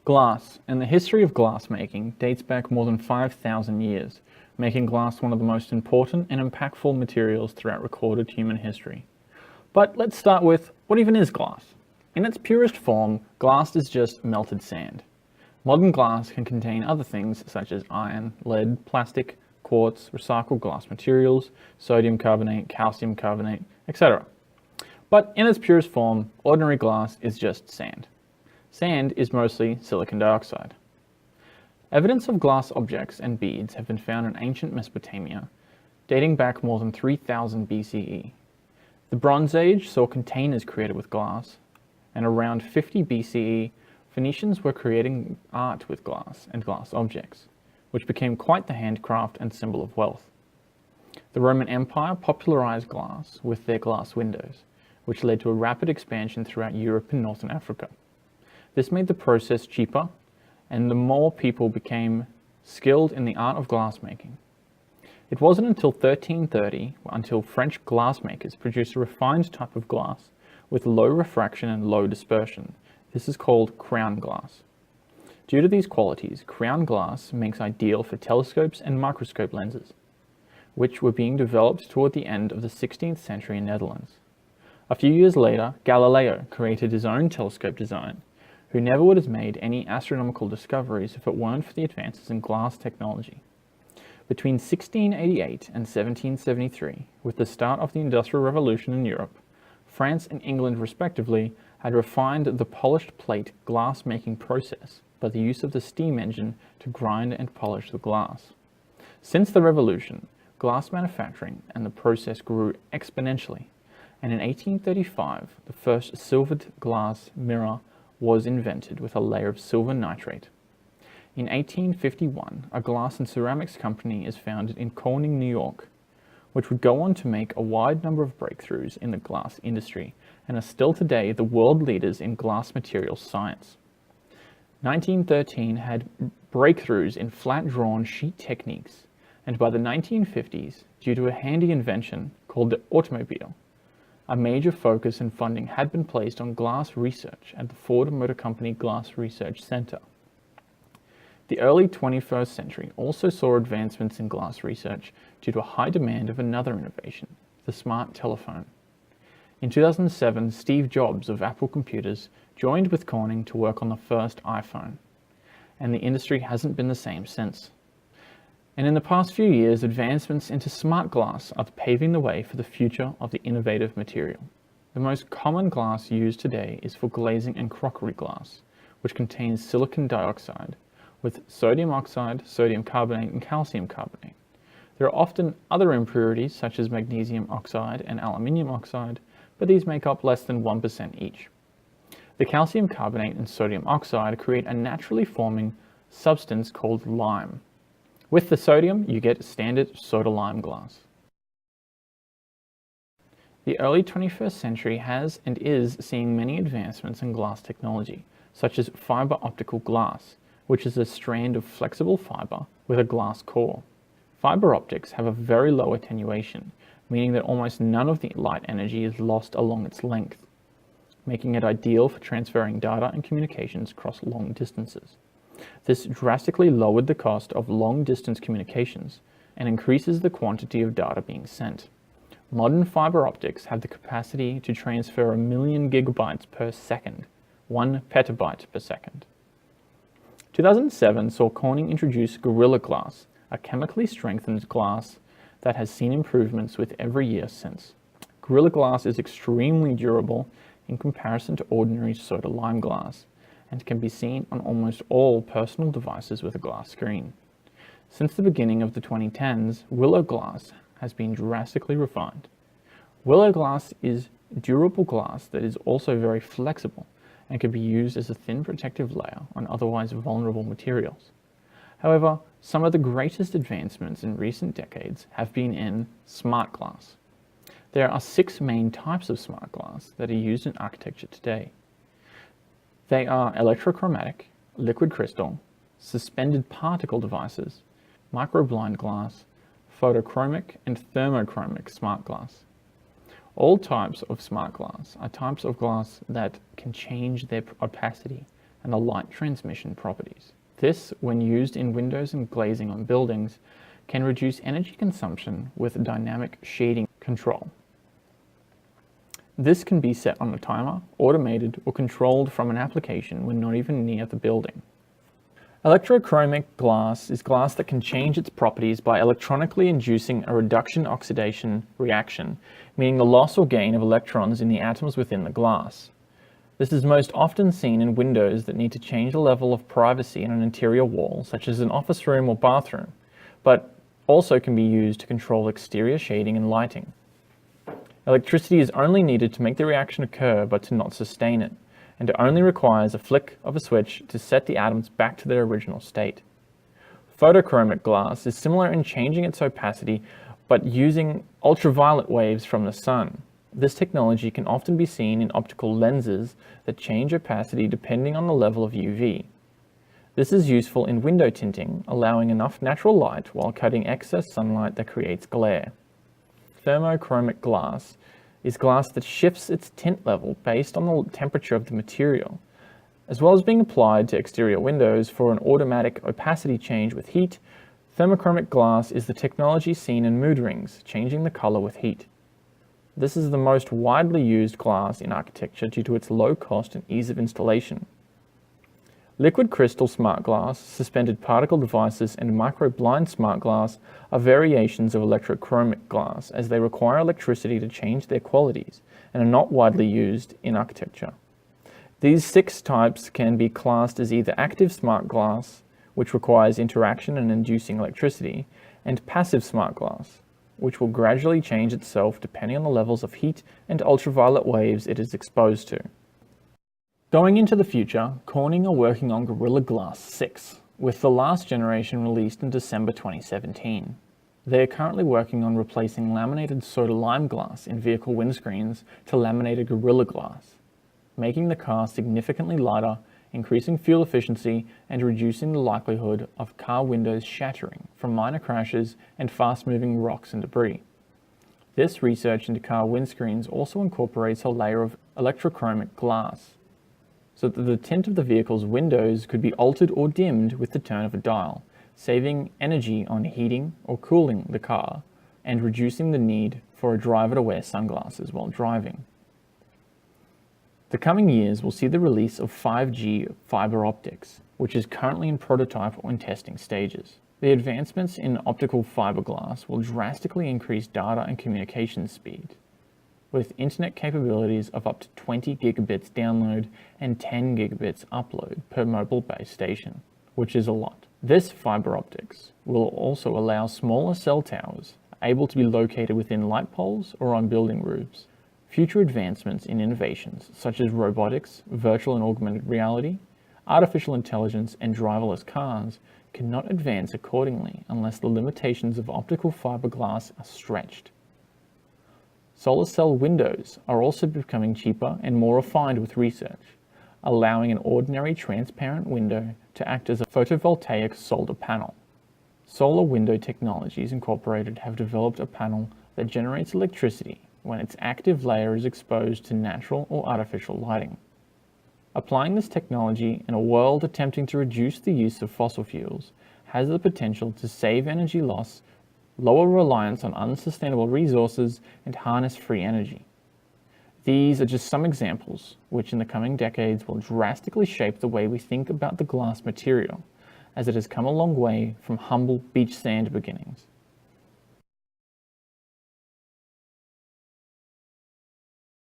Glass and the history of glass making dates back more than 5,000 years, making glass one of the most important and impactful materials throughout recorded human history. But let's start with, what even is glass? In its purest form, glass is just melted sand. Modern glass can contain other things such as iron, lead, plastic, quartz, recycled glass materials, sodium carbonate, calcium carbonate, etc. But in its purest form, ordinary glass is just sand. Sand is mostly silicon dioxide. Evidence of glass objects and beads have been found in ancient Mesopotamia, dating back more than 3000 BCE. The Bronze Age saw containers created with glass, and around 50 BCE, Phoenicians were creating art with glass and glass objects, which became quite the handcraft and symbol of wealth. The Roman Empire popularized glass with their glass windows, which led to a rapid expansion throughout Europe and Northern Africa. This made the process cheaper, and the more people became skilled in the art of glassmaking. It wasn't until 1330 until French glassmakers produced a refined type of glass with low refraction and low dispersion. This is called crown glass. Due to these qualities, crown glass makes ideal for telescopes and microscope lenses, which were being developed toward the end of the 16th century in Netherlands. A few years later, Galileo created his own telescope design, who never would have made any astronomical discoveries if it weren't for the advances in glass technology. Between 1688 and 1773, with the start of the Industrial Revolution in Europe, France and England respectively had refined the polished plate glass making process by the use of the steam engine to grind and polish the glass. Since the Revolution, glass manufacturing and the process grew exponentially, and in 1835 the first silvered glass mirror was invented with a layer of silver nitrate. In 1851, a glass and ceramics company is founded in Corning, New York, which would go on to make a wide number of breakthroughs in the glass industry and are still today the world leaders in glass materials science. 1913 had breakthroughs in flat-drawn sheet techniques, and by the 1950s, due to a handy invention called the automobile, a major focus and funding had been placed on glass research at the Ford Motor Company Glass Research Center. The early 21st century also saw advancements in glass research due to a high demand of another innovation, the smart telephone. In 2007, Steve Jobs of Apple Computers joined with Corning to work on the first iPhone, and the industry hasn't been the same since. And in the past few years, advancements into smart glass are paving the way for the future of the innovative material. The most common glass used today is for glazing and crockery glass, which contains silicon dioxide, with sodium oxide, sodium carbonate, and calcium carbonate. There are often other impurities such as magnesium oxide and aluminium oxide, but these make up less than 1% each. The calcium carbonate and sodium oxide create a naturally forming substance called lime. With the sodium, you get standard soda-lime glass. The early 21st century has and is seeing many advancements in glass technology, such as fiber optical glass, which is a strand of flexible fiber with a glass core. Fiber optics have a very low attenuation, meaning that almost none of the light energy is lost along its length, making it ideal for transferring data and communications across long distances. This drastically lowered the cost of long-distance communications and increases the quantity of data being sent. Modern fiber optics have the capacity to transfer 1 million gigabytes per second, 1 petabyte per second. 2007 saw Corning introduce Gorilla Glass, a chemically strengthened glass that has seen improvements with every year since. Gorilla Glass is extremely durable in comparison to ordinary soda-lime glass, and can be seen on almost all personal devices with a glass screen. Since the beginning of the 2010s, Willow Glass has been drastically refined. Willow Glass is durable glass that is also very flexible and can be used as a thin protective layer on otherwise vulnerable materials. However, some of the greatest advancements in recent decades have been in smart glass. There are 6 main types of smart glass that are used in architecture today. They are electrochromatic, liquid crystal, suspended particle devices, microblind glass, photochromic, and thermochromic smart glass. All types of smart glass are types of glass that can change their opacity and the light transmission properties. This, when used in windows and glazing on buildings, can reduce energy consumption with dynamic shading control. This can be set on a timer, automated, or controlled from an application when not even near the building. Electrochromic glass is glass that can change its properties by electronically inducing a reduction-oxidation reaction, meaning the loss or gain of electrons in the atoms within the glass. This is most often seen in windows that need to change the level of privacy in an interior wall, such as an office room or bathroom, but also can be used to control exterior shading and lighting. Electricity is only needed to make the reaction occur, but to not sustain it, and it only requires a flick of a switch to set the atoms back to their original state. Photochromic glass is similar in changing its opacity, but using ultraviolet waves from the sun. This technology can often be seen in optical lenses that change opacity depending on the level of UV. This is useful in window tinting, allowing enough natural light while cutting excess sunlight that creates glare. Thermochromic glass is glass that shifts its tint level based on the temperature of the material, as well as being applied to exterior windows for an automatic opacity change with heat. Thermochromic glass is the technology seen in mood rings, changing the color with heat. This is the most widely used glass in architecture due to its low cost and ease of installation. Liquid crystal smart glass, suspended particle devices, and micro-blind smart glass are variations of electrochromic glass, as they require electricity to change their qualities and are not widely used in architecture. These 6 types can be classed as either active smart glass, which requires interaction and inducing electricity, and passive smart glass, which will gradually change itself depending on the levels of heat and ultraviolet waves it is exposed to. Going into the future, Corning are working on Gorilla Glass 6, with the last generation released in December 2017. They are currently working on replacing laminated soda-lime glass in vehicle windscreens to laminated Gorilla Glass, making the car significantly lighter, increasing fuel efficiency, and reducing the likelihood of car windows shattering from minor crashes and fast-moving rocks and debris. This research into car windscreens also incorporates a layer of electrochromic glass, so that the tint of the vehicle's windows could be altered or dimmed with the turn of a dial, saving energy on heating or cooling the car, and reducing the need for a driver to wear sunglasses while driving. The coming years will see the release of 5G fiber optics, which is currently in prototype or in testing stages. The advancements in optical fiberglass will drastically increase data and communication speed, with internet capabilities of up to 20 gigabits download and 10 gigabits upload per mobile base station, which is a lot. This fiber optics will also allow smaller cell towers able to be located within light poles or on building roofs. Future advancements in innovations such as robotics, virtual and augmented reality, artificial intelligence, and driverless cars cannot advance accordingly unless the limitations of optical fiberglass are stretched. Solar cell windows are also becoming cheaper and more refined with research, allowing an ordinary transparent window to act as a photovoltaic solar panel. Solar Window Technologies Incorporated have developed a panel that generates electricity when its active layer is exposed to natural or artificial lighting. Applying this technology in a world attempting to reduce the use of fossil fuels has the potential to save energy loss, lower reliance on unsustainable resources, and harness free energy. These are just some examples which in the coming decades will drastically shape the way we think about the glass material, as it has come a long way from humble beach sand beginnings.